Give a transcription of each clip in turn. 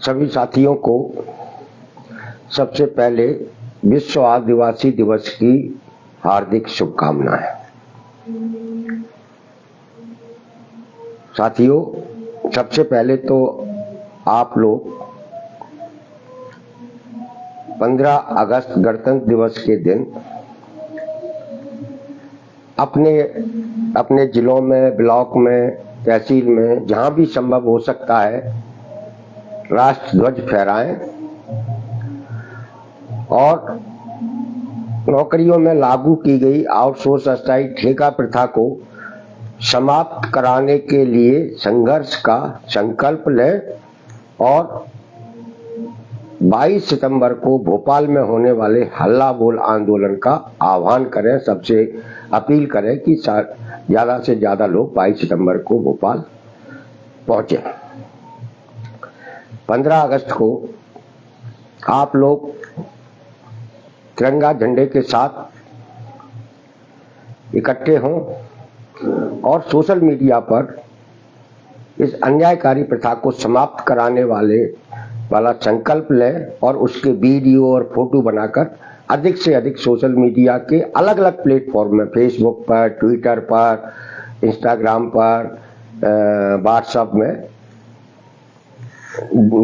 सभी साथियों को सबसे पहले विश्व आदिवासी दिवस की हार्दिक शुभकामनाएं। साथियों, सबसे पहले तो आप लोग 15 अगस्त गणतंत्र दिवस के दिन अपने जिलों में, ब्लॉक में, तहसील में जहां भी संभव हो सकता है राष्ट्र ध्वज फहराएं और नौकरियों में लागू की गई आउटसोर्स अस्थायी ठेका प्रथा को समाप्त कराने के लिए संघर्ष का संकल्प लें और 22 सितंबर को भोपाल में होने वाले हल्ला बोल आंदोलन का आह्वान करें। सबसे अपील करें कि ज्यादा से ज्यादा लोग 22 सितंबर को भोपाल पहुंचे। 15 अगस्त को आप लोग तिरंगा झंडे के साथ इकट्ठे हों और सोशल मीडिया पर इस अन्यायकारी प्रथा को समाप्त कराने वाला संकल्प लें और उसके वीडियो और फोटो बनाकर अधिक से अधिक सोशल मीडिया के अलग अलग प्लेटफॉर्म में, फेसबुक पर, ट्विटर पर, इंस्टाग्राम पर, व्हाट्सएप में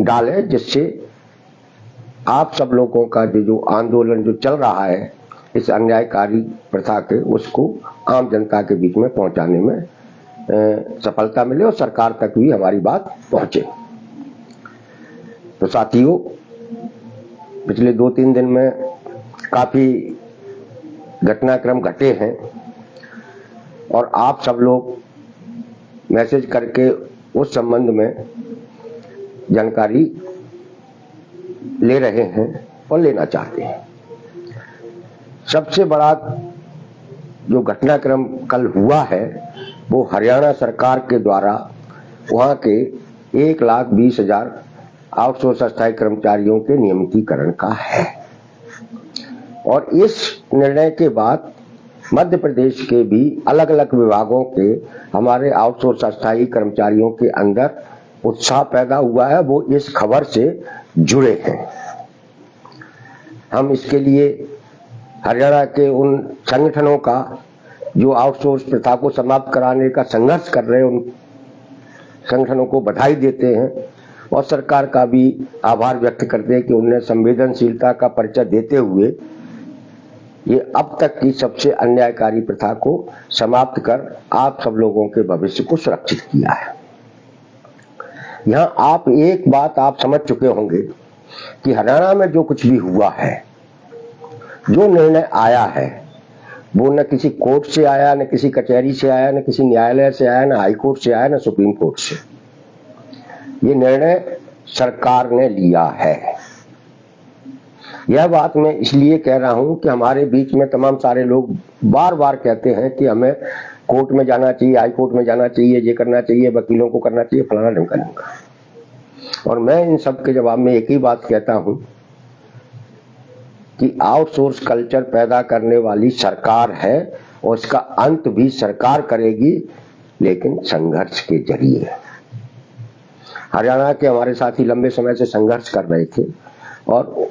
डालें, जिससे आप सब लोगों का जो आंदोलन जो चल रहा है इस अन्यायकारी प्रथा के, उसको आम जनता के बीच में पहुंचाने में सफलता मिले और सरकार तक भी हमारी बात पहुंचे। तो साथियों, पिछले 2-3 दिन में काफी घटनाक्रम घटे हैं और आप सब लोग मैसेज करके उस संबंध में जानकारी ले रहे हैं और लेना चाहते हैं। सबसे बड़ा जो घटनाक्रम कल हुआ है वो हरियाणा सरकार के द्वारा वहां के 1,20,000 आउटसोर्स अस्थायी कर्मचारियों के नियमितीकरण का है और इस निर्णय के बाद मध्य प्रदेश के भी अलग अलग विभागों के हमारे आउटसोर्स अस्थायी कर्मचारियों के अंदर उत्साह पैदा हुआ है। वो इस खबर से जुड़े हैं। हम इसके लिए हरियाणा के उन संगठनों का जो आउटसोर्स प्रथा को समाप्त कराने का संघर्ष कर रहे हैं, उन संगठनों को बधाई देते हैं और सरकार का भी आभार व्यक्त करते हैं कि उन्हें संवेदनशीलता का परिचय देते हुए ये अब तक की सबसे अन्यायकारी प्रथा को समाप्त कर आप सब लोगों के भविष्य को सुरक्षित किया है। यहाँ आप एक बात आप समझ चुके होंगे कि हरियाणा में जो कुछ भी हुआ है, जो निर्णय आया है, वो न किसी कोर्ट से आया, न किसी कचहरी से आया, न किसी न्यायालय से आया, न हाई कोर्ट से आया, न सुप्रीम कोर्ट से। ये निर्णय सरकार ने लिया है। यह बात मैं इसलिए कह रहा हूं कि हमारे बीच में तमाम सारे लोग बार बार कहते हैं कि हमें कोर्ट में जाना चाहिए, हाई कोर्ट में जाना चाहिए, ये करना चाहिए, वकीलों को करना चाहिए, फलाना ढमकाना। और मैं इन सब के जवाब में एक ही बात कहता हूं कि आउटसोर्स कल्चर पैदा करने वाली सरकार है और इसका अंत भी सरकार करेगी, लेकिन संघर्ष के जरिए। हरियाणा के हमारे साथी लंबे समय से संघर्ष कर रहे थे और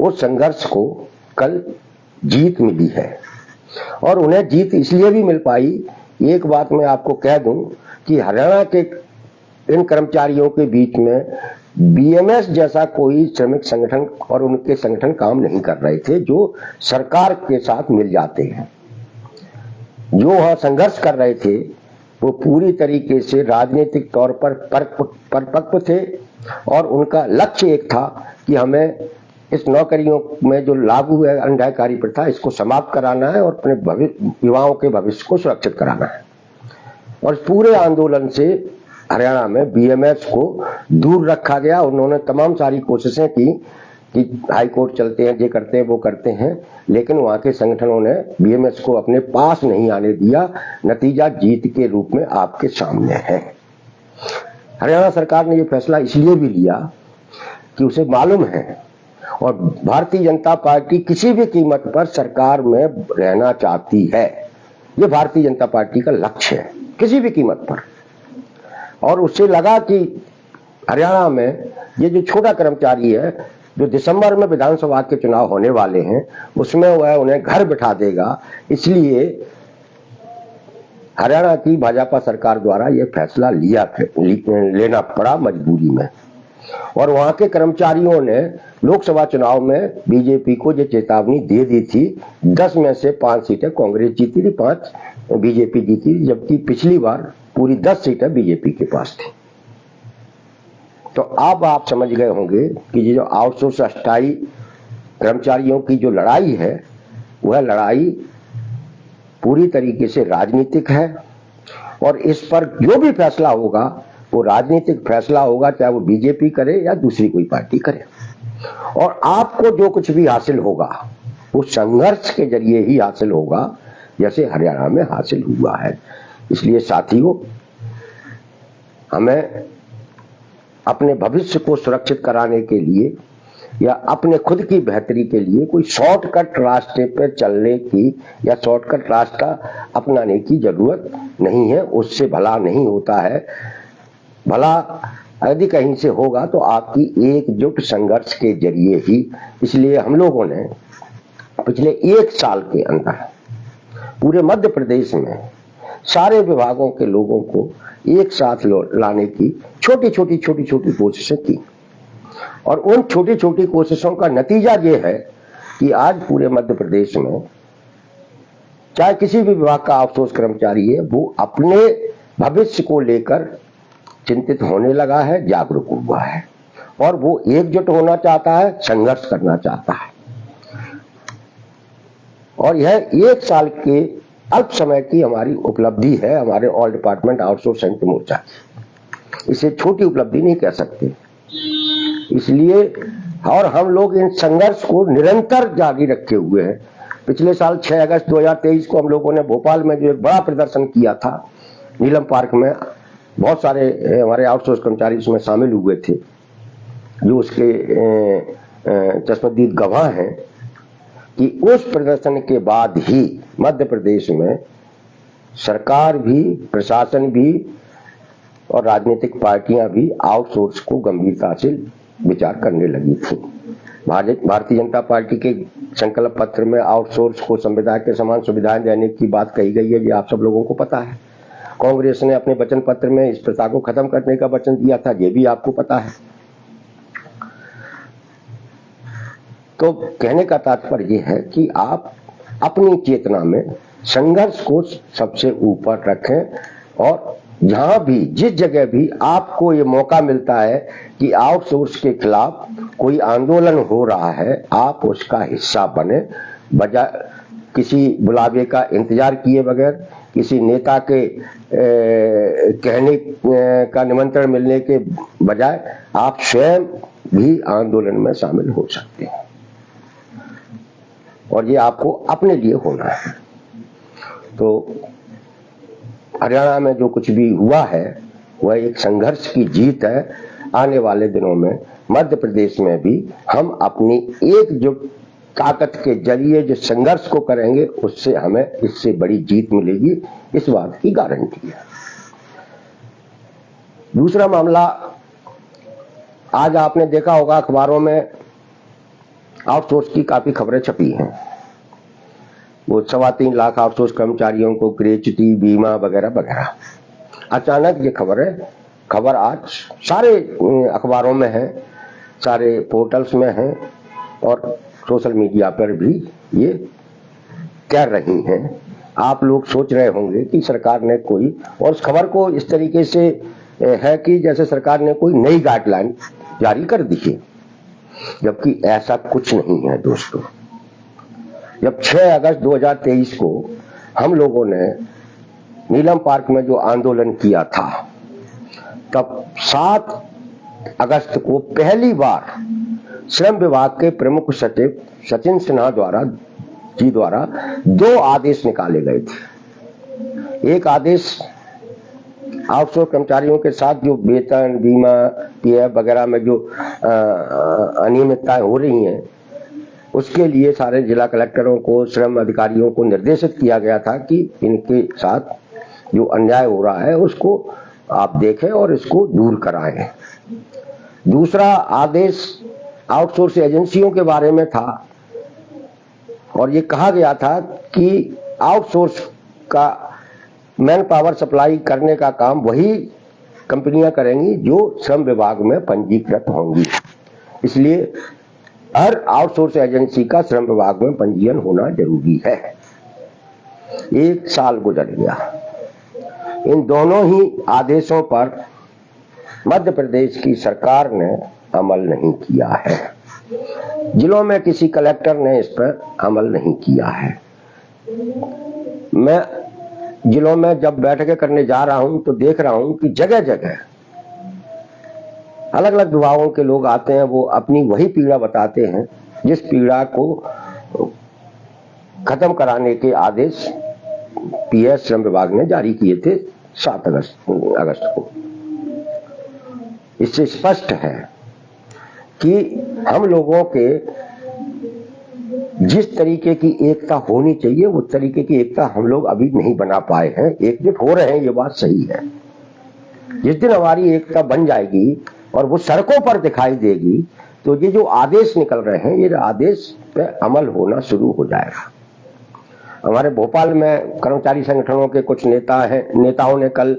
उस संघर्ष को कल जीत मिली है और उन्हें जीत इसलिए भी मिल पाई। एक बात मैं आपको कह दूं कि हरियाणा के इन कर्मचारियों के बीच में बीएमएस जैसा कोई श्रमिक संगठन और उनके संगठन काम नहीं कर रहे थे जो सरकार के साथ मिल जाते हैं। जो वहां संघर्ष कर रहे थे वो पूरी तरीके से राजनीतिक तौर पर परिपक्व थे और उनका लक्ष्य एक था कि हमें इस नौकरियों में जो लागू है अन्यायकारी प्रथा, इसको समाप्त कराना है और अपने युवाओं के भविष्य को सुरक्षित कराना है। और पूरे आंदोलन से हरियाणा में बीएमएस को दूर रखा गया। उन्होंने तमाम सारी कोशिशें की कि हाई कोर्ट चलते हैं, ये करते हैं, वो करते हैं, लेकिन वहां के संगठनों ने बीएमएस को अपने पास नहीं आने दिया। नतीजा जीत के रूप में आपके सामने है। हरियाणा सरकार ने ये फैसला इसलिए भी लिया कि उसे मालूम है और भारतीय जनता पार्टी किसी भी कीमत पर सरकार में रहना चाहती है। ये भारतीय जनता पार्टी का लक्ष्य है, किसी भी कीमत पर। और उससे लगा कि हरियाणा में ये जो छोटा कर्मचारी है, जो दिसंबर में विधानसभा के चुनाव होने वाले हैं, उसमें वह उन्हें घर बिठा देगा। इसलिए हरियाणा की भाजपा सरकार द्वारा यह फैसला लेना पड़ा मजबूरी में। और वहां के कर्मचारियों ने लोकसभा चुनाव में बीजेपी को जो चेतावनी दे दी थी, 10 में से 5 सीटें कांग्रेस जीती थी, 5 बीजेपी जीती, जबकि पिछली बार पूरी 10 सीटें बीजेपी के पास थी। तो अब आप समझ गए होंगे कि ये जो आउटसोर्स अस्थायी कर्मचारियों की जो लड़ाई है, वह लड़ाई पूरी तरीके से राजनीतिक है। और इस पर जो भी फैसला होगा वो राजनीतिक फैसला होगा, चाहे वो बीजेपी करे या दूसरी कोई पार्टी करे। और आपको जो कुछ भी हासिल होगा वो संघर्ष के जरिए ही हासिल होगा, जैसे हरियाणा में हासिल हुआ है। इसलिए साथियों, हमें अपने भविष्य को सुरक्षित कराने के लिए या अपने खुद की बेहतरी के लिए कोई शॉर्टकट रास्ते पर चलने की या शॉर्टकट रास्ता अपनाने की जरूरत नहीं है। उससे भला नहीं होता है। भला यदि कहीं से होगा तो आपकी एकजुट संघर्ष के जरिए ही। इसलिए हम लोगों ने पिछले 1 साल के अंदर पूरे मध्य प्रदेश में सारे विभागों के लोगों को एक साथ लाने की छोटी छोटी कोशिशें की। और उन छोटी छोटी कोशिशों का नतीजा ये है कि आज पूरे मध्य प्रदेश में चाहे किसी भी विभाग का आउटसोर्स कर्मचारी है, वो अपने भविष्य को लेकर चिंतित होने लगा है, जागरूक हुआ है और वो एकजुट होना चाहता है, संघर्ष करना चाहता है। और यह 1 साल के अल्प समय की हमारी उपलब्धि है, हमारे ऑल डिपार्टमेंट आउटसोर्स संयुक्त मोर्चा। इसे छोटी उपलब्धि नहीं कह सकते। इसलिए और हम लोग इन संघर्ष को निरंतर जारी रखे हुए हैं। पिछले साल 6 अगस्त 2023 को हम लोगों ने भोपाल में जो एक बड़ा प्रदर्शन किया था नीलम पार्क में, बहुत सारे हमारे आउटसोर्स कर्मचारी उसमें शामिल हुए थे, जो उसके चश्मदीद गवाह हैं कि उस प्रदर्शन के बाद ही मध्य प्रदेश में सरकार भी, प्रशासन भी और राजनीतिक पार्टियां भी आउटसोर्स को गंभीरता से विचार करने लगी थी। भारतीय जनता पार्टी के संकल्प पत्र में आउटसोर्स को संविदा के समान सुविधाएं देने की बात कही गई है, ये आप सब लोगों को पता है। कांग्रेस ने अपने वचन पत्र में इस प्रथा को खत्म करने का वचन दिया था, ये भी आपको पता है। तो कहने का तात्पर्य यह है कि आप अपनी चेतना में संघर्ष को सबसे ऊपर रखें और जहां भी, जिस जगह भी आपको ये मौका मिलता है कि आउटसोर्स के खिलाफ कोई आंदोलन हो रहा है, आप उसका हिस्सा बने, बजाय किसी बुलावे का इंतजार किए बगैर, किसी नेता के कहने का निमंत्रण मिलने के बजाय आप स्वयं भी आंदोलन में शामिल हो सकते हैं। और ये आपको अपने लिए होना है। तो हरियाणा में जो कुछ भी हुआ है वह एक संघर्ष की जीत है। आने वाले दिनों में मध्य प्रदेश में भी हम अपनी एकजुट ताकत के जरिए जो संघर्ष को करेंगे, उससे हमें इससे बड़ी जीत मिलेगी, इस बात की गारंटी है। दूसरा मामला, आज आपने देखा होगा अखबारों में आउटसोर्स की काफी खबरें छपी हैं। वो 3.25 लाख आउटसोर्स कर्मचारियों को ग्रेच्युटी, बीमा वगैरह वगैरह। अचानक ये खबर आज सारे अखबारों में है, सारे पोर्टल्स में है और सोशल मीडिया पर भी ये कह रही हैं। आप लोग सोच रहे होंगे कि सरकार ने कोई, और उस खबर को इस तरीके से है कि जैसे सरकार ने कोई नई गाइडलाइन जारी कर दी है, जबकि ऐसा कुछ नहीं है दोस्तों। जब 6 अगस्त 2023 को हम लोगों ने नीलम पार्क में जो आंदोलन किया था, तब 7 अगस्त को पहली बार श्रम विभाग के प्रमुख सचिव सचिन सिन्हा द्वारा 2 आदेश निकाले गए थे। एक आदेश आउटसोर्स कर्मचारियों के साथ जो वेतन, बीमा, पीएफ वगैरह में जो अनियमितताएं हो रही हैं, उसके लिए सारे जिला कलेक्टरों को, श्रम अधिकारियों को निर्देशित किया गया था कि इनके साथ जो अन्याय हो रहा है उसको आप देखें और इसको दूर कराएं। दूसरा आदेश आउटसोर्स एजेंसियों के बारे में था और ये कहा गया था कि आउटसोर्स का मैन पावर सप्लाई करने का काम वही कंपनियां करेंगी जो श्रम विभाग में पंजीकृत होंगी। इसलिए हर आउटसोर्स एजेंसी का श्रम विभाग में पंजीयन होना जरूरी है। 1 साल गुजर गया, इन दोनों ही आदेशों पर मध्य प्रदेश की सरकार ने अमल नहीं किया है। जिलों में किसी कलेक्टर ने इस पर अमल नहीं किया है। मैं जिलों में जब बैठकें करने जा रहा हूं तो देख रहा हूं कि जगह जगह अलग अलग विभागों के लोग आते हैं, वो अपनी वही पीड़ा बताते हैं जिस पीड़ा को खत्म कराने के आदेश पीएस श्रम विभाग ने जारी किए थे 7 अगस्त को। इससे स्पष्ट है कि हम लोगों के जिस तरीके की एकता होनी चाहिए उस तरीके की एकता हम लोग अभी नहीं बना पाए हैं। एकजुट हो रहे हैं, ये बात सही है। जिस दिन हमारी एकता बन जाएगी और वो सड़कों पर दिखाई देगी तो ये जो आदेश निकल रहे हैं ये आदेश पे अमल होना शुरू हो जाएगा। हमारे भोपाल में कर्मचारी संगठनों के कुछ नेताओं ने कल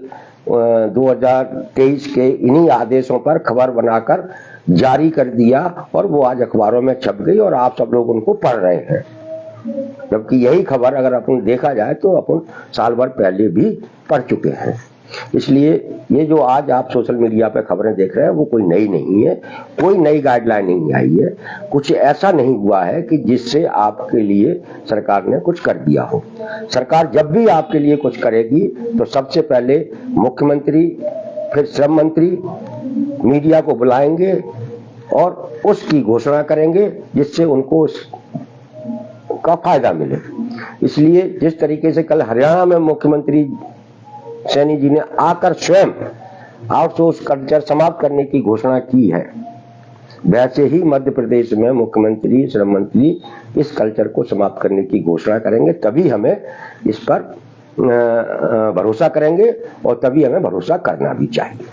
2023 के इन्हीं आदेशों पर खबर बनाकर जारी कर दिया और वो आज अखबारों में छप गई और आप सब लोग उनको पढ़ रहे हैं। जबकि यही खबर अगर अपन देखा जाए तो अपन साल भर पहले भी पढ़ चुके हैं। इसलिए ये जो आज आप सोशल मीडिया पे खबरें देख रहे हैं वो कोई नई नहीं है, कोई नई गाइडलाइन नहीं आई है, कुछ ऐसा नहीं हुआ है कि जिससे आपके लिए सरकार ने कुछ कर दिया हो। सरकार जब भी आपके लिए कुछ करेगी तो सबसे पहले मुख्यमंत्री फिर श्रम मंत्री मीडिया को बुलाएंगे और उसकी घोषणा करेंगे जिससे उनको का फायदा मिले। इसलिए जिस तरीके से कल हरियाणा में मुख्यमंत्री सैनी जी ने आकर स्वयं आउटसोर्स कल्चर समाप्त करने की घोषणा की है, वैसे ही मध्य प्रदेश में मुख्यमंत्री श्रम मंत्री इस कल्चर को समाप्त करने की घोषणा करेंगे। तभी हमें इस पर भरोसा करेंगे और तभी हमें भरोसा करना भी चाहिए।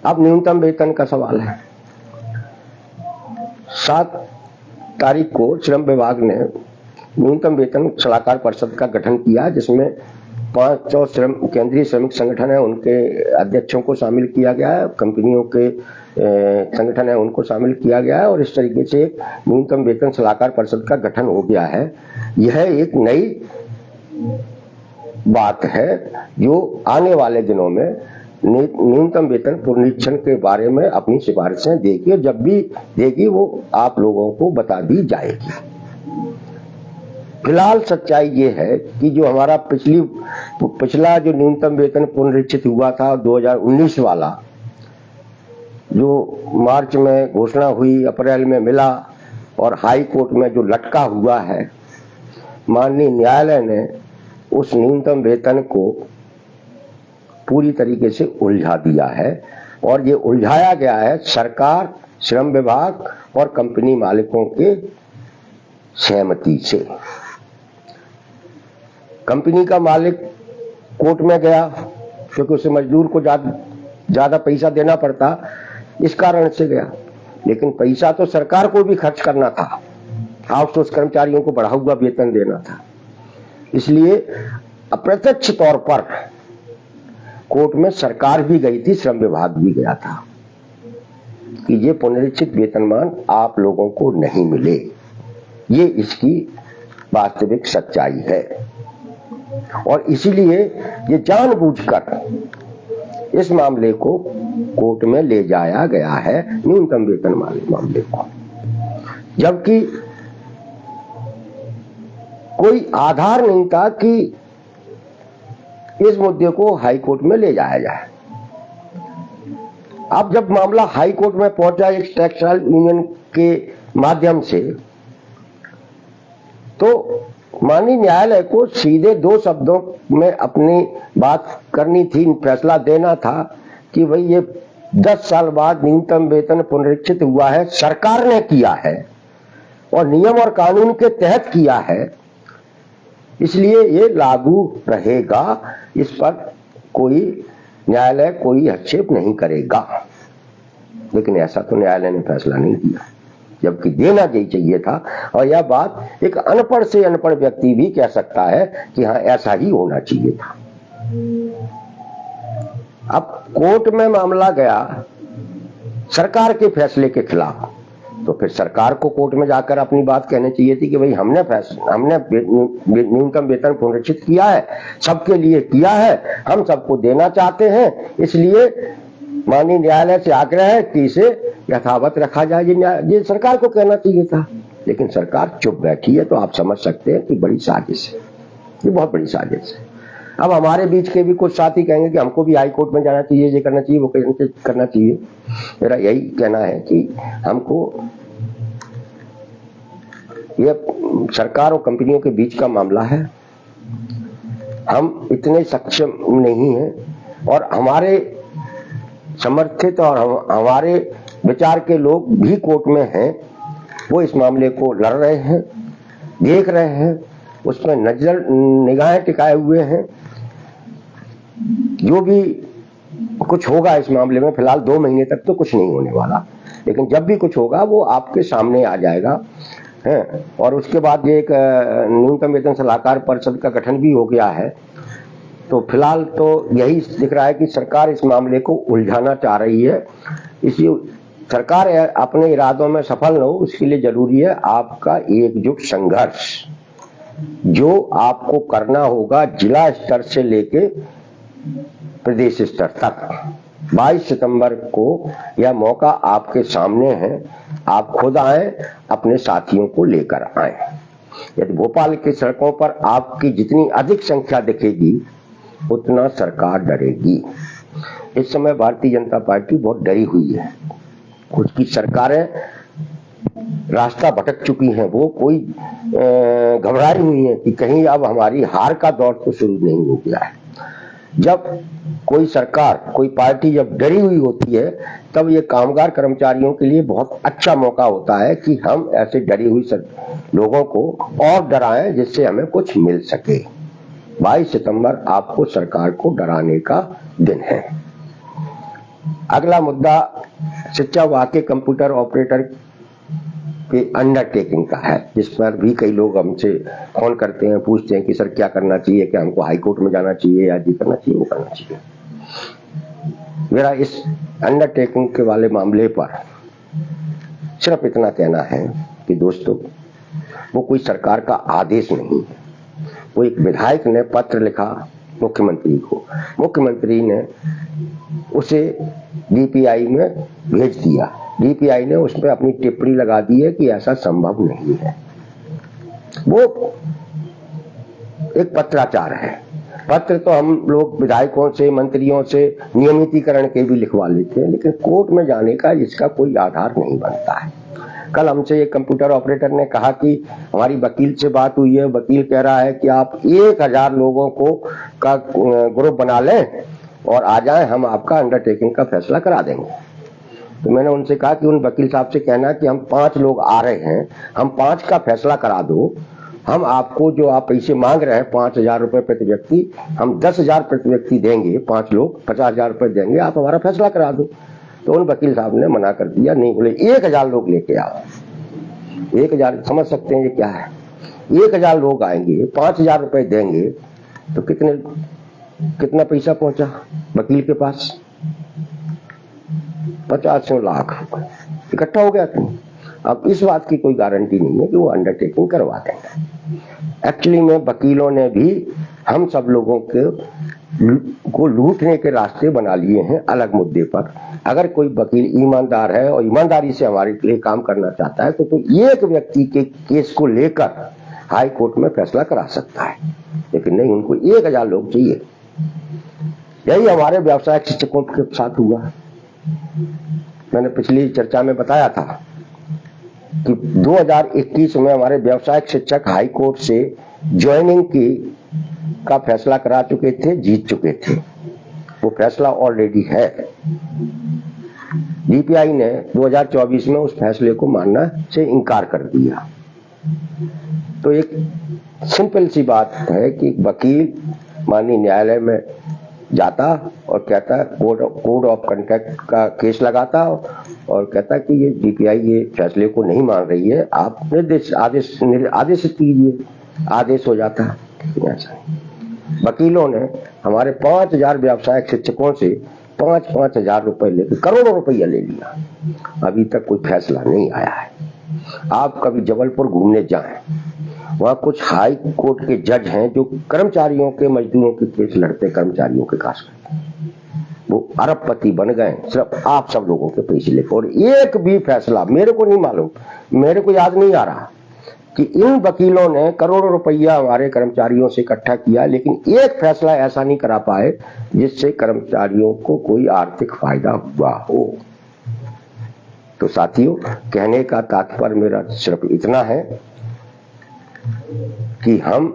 अब न्यूनतम वेतन का सवाल है। 7 तारीख को श्रम विभाग ने न्यूनतम वेतन सलाहकार परिषद का गठन किया जिसमें 5 केंद्रीय श्रमिक संगठन है उनके अध्यक्षों को शामिल किया गया है, कंपनियों के संगठन है उनको शामिल किया गया है और इस तरीके से न्यूनतम वेतन सलाहकार परिषद का गठन हो गया है। यह एक नई बात है जो आने वाले दिनों में न्यूनतम वेतन पुनरीक्षण के बारे में अपनी सिफारिशें देगी, जब भी देगी वो आप लोगों को बता दी जाएगी। फिलहाल सच्चाई ये है कि जो हमारा पिछला जो न्यूनतम वेतन पुनरीक्षित हुआ था 2019 वाला, जो मार्च में घोषणा हुई, अप्रैल में मिला और हाई कोर्ट में जो लटका हुआ है, माननीय न्यायालय ने उस न्यूनतम वेतन को पूरी तरीके से उलझा दिया है और ये उलझाया गया है सरकार, श्रम विभाग और कंपनी मालिकों के सहमति से। कंपनी का मालिक कोर्ट में गया क्योंकि उसे मजदूर को ज्यादा पैसा देना पड़ता, इस कारण से गया, लेकिन पैसा तो सरकार को भी खर्च करना था, आउटसोर्स कर्मचारियों को बढ़ा हुआ वेतन देना था। इसलिए अप्रत्यक्ष तौर पर कोर्ट में सरकार भी गई थी, श्रम विभाग भी गया था कि ये पुनरीक्षित वेतनमान आप लोगों को नहीं मिले। ये इसकी वास्तविक सच्चाई है और इसीलिए ये जानबूझकर इस मामले को कोर्ट में ले जाया गया है, न्यूनतम वेतन मामले को, जबकि कोई आधार नहीं था कि इस मुद्दे को हाई कोर्ट में ले जाया जाए। अब जब मामला हाई कोर्ट में पहुंचा एक टेक्सटाइल यूनियन के माध्यम से, तो माननीय न्यायालय को सीधे 2 शब्दों में अपनी बात करनी थी, फैसला देना था कि भाई ये 10 साल बाद न्यूनतम वेतन पुनरीक्षित हुआ है, सरकार ने किया है और नियम और कानून के तहत किया है, इसलिए ये लागू रहेगा। इस पर कोई न्यायालय कोई हस्तक्षेप नहीं करेगा। लेकिन ऐसा तो न्यायालय ने फैसला नहीं दिया, जबकि देना ही चाहिए था। और यह बात एक अनपढ़ से अनपढ़ व्यक्ति भी कह सकता है कि हाँ ऐसा ही होना चाहिए था। अब कोर्ट में मामला गया सरकार के फैसले के खिलाफ, तो फिर सरकार को कोर्ट में जाकर अपनी बात कहनी चाहिए थी कि भाई हमने न्यूनतम वेतन पुनरीक्षित किया है, सबके लिए किया है, हम सबको देना चाहते हैं, इसलिए माननीय न्यायालय से आग्रह है कि इसे यथावत रखा जाए। ये सरकार को कहना चाहिए था, लेकिन सरकार चुप बैठी है। तो आप समझ सकते हैं कि बड़ी साजिश है, ये बहुत बड़ी साजिश है। अब हमारे बीच के भी कुछ साथी कहेंगे कि हमको भी हाई कोर्ट में जाना चाहिए, ये करना चाहिए, वो करना चाहिए। मेरा यही कहना है कि हमको ये सरकार और कंपनियों के बीच का मामला है, हम इतने सक्षम नहीं हैं और हमारे समर्थित और हमारे विचार के लोग भी कोर्ट में हैं, वो इस मामले को लड़ रहे हैं, देख रहे हैं, उसमें निगाहें टिकाए हुए हैं। जो भी कुछ होगा इस मामले में, फिलहाल 2 महीने तक तो कुछ नहीं होने वाला, लेकिन जब भी कुछ होगा वो आपके सामने आ जाएगा है। और उसके बाद ये एक न्यूनतम वेतन सलाहकार परिषद का गठन भी हो गया है। तो फिलहाल तो यही दिख रहा है कि सरकार इस मामले को उलझाना चाह रही है। इसलिए सरकार अपने इरादों में सफल न हो, उसके लिए जरूरी है आपका एकजुट संघर्ष, जो आपको करना होगा जिला स्तर से लेके प्रदेश स्तर तक। 22 सितंबर को यह मौका आपके सामने है, आप खुद आए, अपने साथियों को लेकर आए। यदि भोपाल की सड़कों पर आपकी जितनी अधिक संख्या दिखेगी उतना सरकार डरेगी। इस समय भारतीय जनता पार्टी बहुत डरी हुई है, उसकी सरकारें रास्ता भटक चुकी हैं, वो कोई घबराई हुई है कि कहीं अब हमारी हार का दौर तो शुरू नहीं हो गया है। जब कोई सरकार, कोई पार्टी जब डरी हुई होती है, तब ये कामगार कर्मचारियों के लिए बहुत अच्छा मौका होता है कि हम ऐसे डरी हुई लोगों को और डराएं जिससे हमें कुछ मिल सके। 22 सितंबर आपको सरकार को डराने का दिन है। अगला मुद्दा शिक्षा विभाग के कंप्यूटर ऑपरेटर के अंडरटेकिंग का है, जिस पर भी कई लोग हमसे फोन करते हैं, पूछते हैं कि सर क्या करना चाहिए, क्या हमको हाई कोर्ट में जाना चाहिए या जी करना चाहिए, वो करना चाहिए। मेरा इस अंडरटेकिंग के वाले मामले पर सिर्फ इतना कहना है कि दोस्तों, वो कोई सरकार का आदेश नहीं है। वो एक विधायक ने पत्र लिखा मुख्यमंत्री को, मुख्यमंत्री ने उसे डीपीआई में भेज दिया, डीपीआई ने उस पर अपनी टिप्पणी लगा दी है कि ऐसा संभव नहीं है। वो एक पत्राचार है। पत्र तो हम लोग विधायकों से, मंत्रियों से नियमितीकरण के भी लिखवा लेते हैं, लेकिन कोर्ट में जाने का इसका कोई आधार नहीं बनता है। कल हमसे एक कंप्यूटर ऑपरेटर ने कहा कि हमारी वकील से बात हुई है, वकील कह रहा है कि आप 1000 लोगों को का ग्रुप बना लें और आ जाएं, हम आपका अंडरटेकिंग का फैसला करा देंगे। तो मैंने उनसे कहा कि उन वकील साहब से कहना कि हम 5 लोग आ रहे हैं, हम 5 का फैसला करा दो, हम आपको जो आप पैसे मांग रहे हैं 5000 रुपए प्रति व्यक्ति, हम 10,000 प्रति व्यक्ति देंगे, 5 लोग 50,000 रुपए देंगे, आप हमारा फैसला करा दो। तो उन वकील साहब ने मना कर दिया, नहीं, बोले 1000 लोग लेके आओ। 1000 समझ सकते हैं ये क्या है? 1000 लोग आएंगे, 5000 रुपए देंगे, तो कितना पैसा पहुंचा वकील के पास? 50 लाख रुपए इकट्ठा हो गया। अब इस बात की कोई गारंटी नहीं है कि वो अंडरटेकिंग करवा देंगे। एक्चुअली में वकीलों ने भी हम सब लोगों को लूटने के रास्ते बना लिए हैं अलग मुद्दे पर। अगर कोई वकील ईमानदार है और ईमानदारी से हमारे लिए काम करना चाहता है तो एक व्यक्ति के केस को लेकर हाई कोर्ट में फैसला करा सकता है, लेकिन नहीं, उनको 1000 लोग चाहिए। यही हमारे व्यावसायिक शिक्षकों के साथ हुआ। मैंने पिछली चर्चा में बताया था कि 2021 में हमारे व्यावसायिक शिक्षक हाई कोर्ट से ज्वाइनिंग का फैसला करा चुके थे, जीत चुके थे। वो फैसला ऑलरेडी है। डीपीआई ने 2024 में उस फैसले को मानना से इनकार कर दिया। तो एक सिंपल सी बात है कि वकील माननीय न्यायालय में जाता और कहता कोड ऑफ कंडक्ट का केस लगाता और कहता कि ये जीपीआई ये फैसले को नहीं मान रही है, आप आदेश कीजिए, आदेश हो जाता। वकीलों ने हमारे 5000 व्यावसायिक शिक्षकों से 5-5 हजार रुपए लेकर करोड़ों रुपया ले लिया, अभी तक कोई फैसला नहीं आया है। आप कभी जबलपुर घूमने जाएं, वहां कुछ हाई कोर्ट के जज हैं जो कर्मचारियों के, मजदूरों के केस लड़ते, कर्मचारियों के कास करते, वो अरबपति बन गए सिर्फ आप सब लोगों के पैसे लेकर। और एक भी फैसला मेरे को नहीं मालूम, मेरे को याद नहीं आ रहा कि इन वकीलों ने करोड़ों रुपया हमारे कर्मचारियों से इकट्ठा किया, लेकिन एक फैसला ऐसा नहीं करा पाए जिससे कर्मचारियों को कोई आर्थिक फायदा हुआ हो। तो साथियों, कहने का तात्पर्य मेरा सिर्फ इतना है कि हम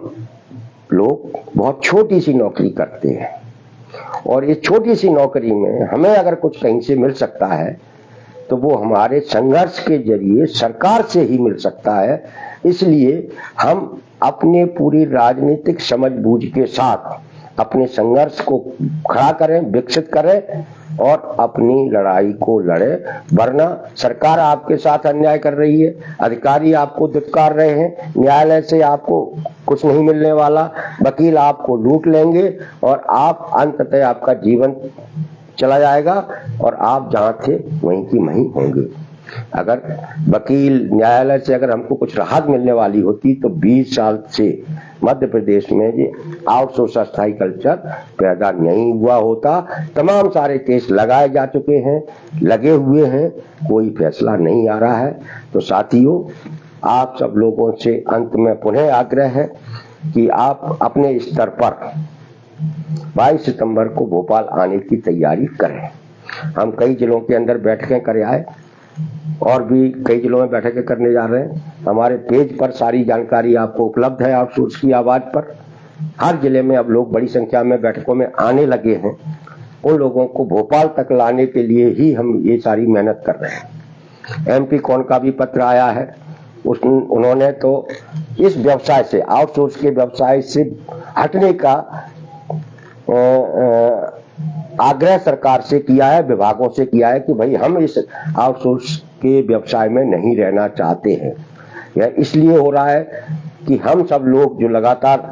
लोग बहुत छोटी सी नौकरी करते हैं और इस छोटी सी नौकरी में हमें अगर कुछ कहीं से मिल सकता है तो वो हमारे संघर्ष के जरिए सरकार से ही मिल सकता है। इसलिए हम अपने पूरी राजनीतिक समझबूझ के साथ अपने संघर्ष को खड़ा करें, विकसित करें और अपनी लड़ाई को लड़े, वरना सरकार आपके साथ अन्याय कर रही है, अधिकारी आपको धिक्कार रहे हैं, न्यायालय से आपको कुछ नहीं मिलने वाला, वकील आपको लूट लेंगे और आप अंततः आपका जीवन चला जाएगा और आप जहां थे वहीं की वहीं होंगे। अगर वकील न्यायालय से अगर हमको कुछ राहत मिलने वाली होती तो 20 साल से मध्य प्रदेश में ये आउटसोर्स अस्थायी कल्चर पैदा नहीं हुआ होता। तमाम सारे केस लगाए जा चुके हैं, लगे हुए हैं, कोई फैसला नहीं आ रहा है। तो साथियों, आप सब लोगों से अंत में पुनः आग्रह है कि आप अपने स्तर पर 22 सितंबर को भोपाल आने की तैयारी करें। हम कई जिलों के अंदर बैठकें कर आए और भी कई जिलों में बैठकें करने जा रहे हैं। हमारे पेज पर सारी जानकारी आपको उपलब्ध है, आउटसोर्स की आवाज पर। हर जिले में अब लोग बड़ी संख्या में बैठकों में आने लगे हैं। उन लोगों को भोपाल तक लाने के लिए ही हम ये सारी मेहनत कर रहे हैं। MP कौन का भी पत्र आया है, उन्होंने तो इस व्यवसाय से, आउटसोर्स के व्यवसाय से हटने का आग्रह सरकार से किया है, विभागों से किया है कि भाई हम इस आउटसोर्स के व्यवसाय में नहीं रहना चाहते हैं। यह इसलिए हो रहा है कि हम सब लोग जो लगातार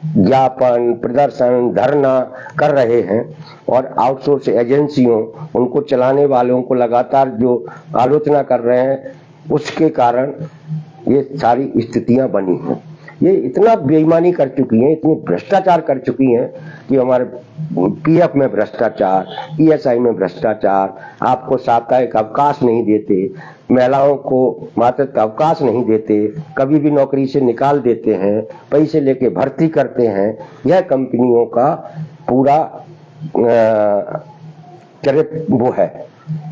ज्ञापन, प्रदर्शन, धरना कर रहे हैं और आउटसोर्स एजेंसियों, उनको चलाने वालों को लगातार जो आलोचना कर रहे हैं, उसके कारण ये सारी स्थितियां बनी हैं। ये इतना बेईमानी कर चुकी हैं, इतनी भ्रष्टाचार कर चुकी हैं कि हमारे PF में भ्रष्टाचार, ESI में भ्रष्टाचार, आपको साप्ताहिक अवकाश नहीं देते, महिलाओं को मातृत्व अवकाश नहीं देते, कभी भी नौकरी से निकाल देते हैं, पैसे लेके भर्ती करते हैं। यह कंपनियों का पूरा वो है,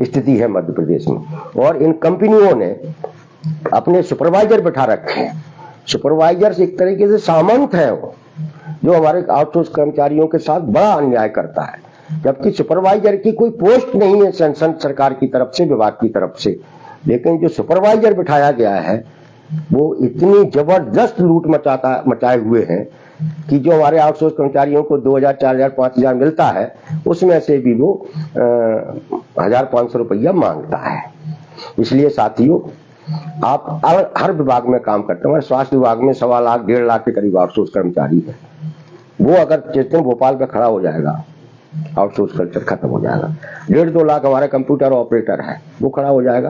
स्थिति है मध्य प्रदेश में। और इन कंपनियों ने अपने सुपरवाइजर बैठा रखे हैं। सुपरवाइजर से एक तरीके से सामंत है वो, जो हमारे आउटसोर्स कर्मचारियों के साथ बड़ा अन्याय करता है, जबकि सुपरवाइजर की कोई पोस्ट नहीं है सैंक्शन सरकार की तरफ से, विभाग की तरफ से। लेकिन जो सुपरवाइजर बिठाया गया है वो इतनी जबरदस्त लूट मचाए हुए हैं कि जो हमारे आउटसोर्स कर्मचारियों को 2000, 4000, 5000 मिलता है, उसमें से भी वो 1500 रुपया मांगता है। इसलिए साथियों, आप हर विभाग में काम करते हैं। हमारे स्वास्थ्य विभाग में 1.25 लाख, 1.5 लाख के करीब आउटसोर्स कर्मचारी है। वो अगर जिस दिन भोपाल पे खड़ा हो जाएगा, आउटसोर्स कल्चर खत्म हो जाएगा। 1.5-2 लाख हमारे कंप्यूटर ऑपरेटर है, वो खड़ा हो जाएगा,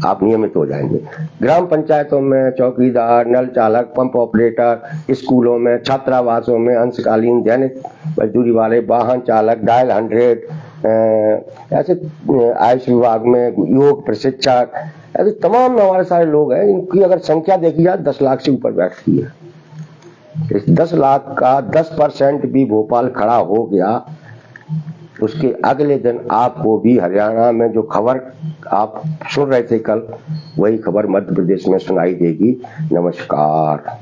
आप नियमित हो जाएंगे। ग्राम पंचायतों में चौकीदार, नल चालक, पंप ऑपरेटर, स्कूलों में, छात्रावासों में अंशकालीन दैनिक मजदूरी वाले, वाहन चालक, डायल 100, ऐसे आयुष विभाग में योग प्रशिक्षक, ऐसे तमाम हमारे सारे लोग हैं। इनकी अगर संख्या देखी जाए 10 लाख से ऊपर बैठती है। इस 10 लाख का 10% भी भोपाल खड़ा हो गया, उसके अगले दिन आपको भी हरियाणा में जो खबर आप सुन रहे थे कल, वही खबर मध्य प्रदेश में सुनाई देगी। नमस्कार।